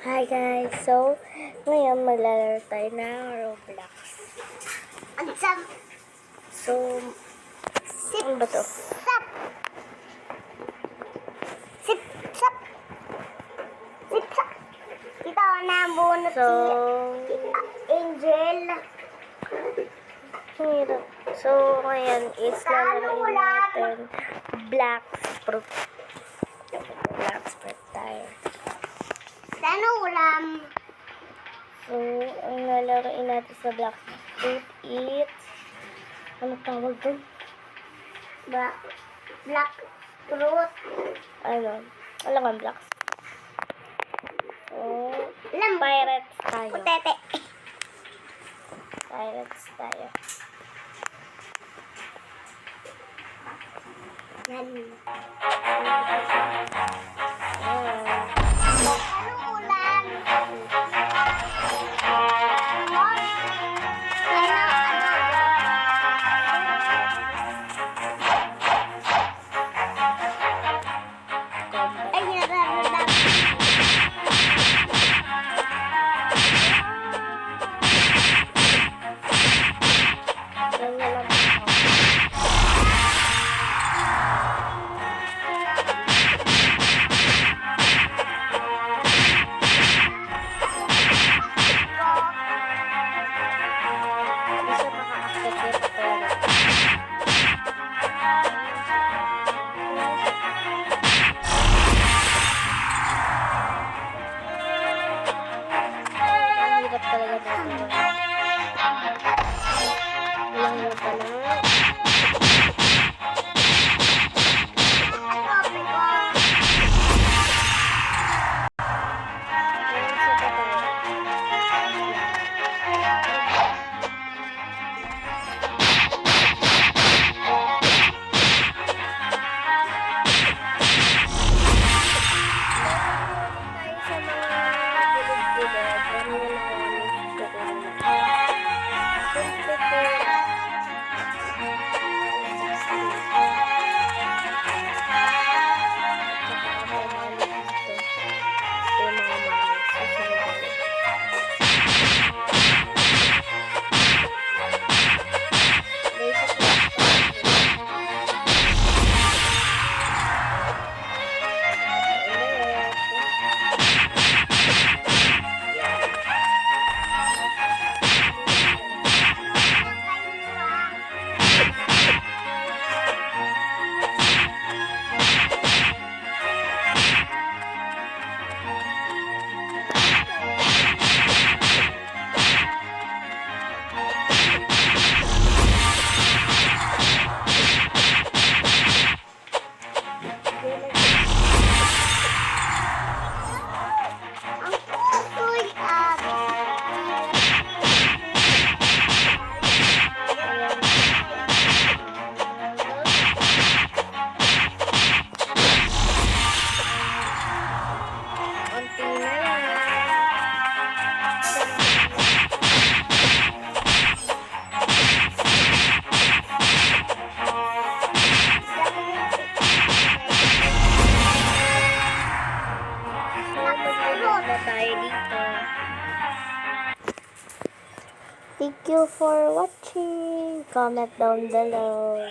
Hi guys! So, ngayon maglalaro tayo ng Roblox. So, ano ba to? Sip, sip, sip, sip, sip. Ito na ang bunot So, si Angel. hirap. So, ngayon is lalaroin natin Black Fruit. Black Fruit tayo. Ano ulam? So, ang lalaroin natin sa Black Fruit is ano tawag doon? Black fruit. Ano? Alam nga, Black. So, Alam mo, Pirates tayo. putete. Pirates tayo. Yan. Ayan. Anong ulam? Ay, nararamdaman. Ganyan lang ako. Hindi siya makakakit dito talaga. Ang hirap talaga dito. Walang hirap pala. Ayun siya talaga. Tayo sa mga gilid-gilid. Ano yung nakakamiss ko rin. Simple ko. Tsaka ako malis ko. Ito yung mga malis. Susunod ulit. Basic lang. Konti na lang. Mag-upload na tayo dito. Thank you for watching. Comment down below.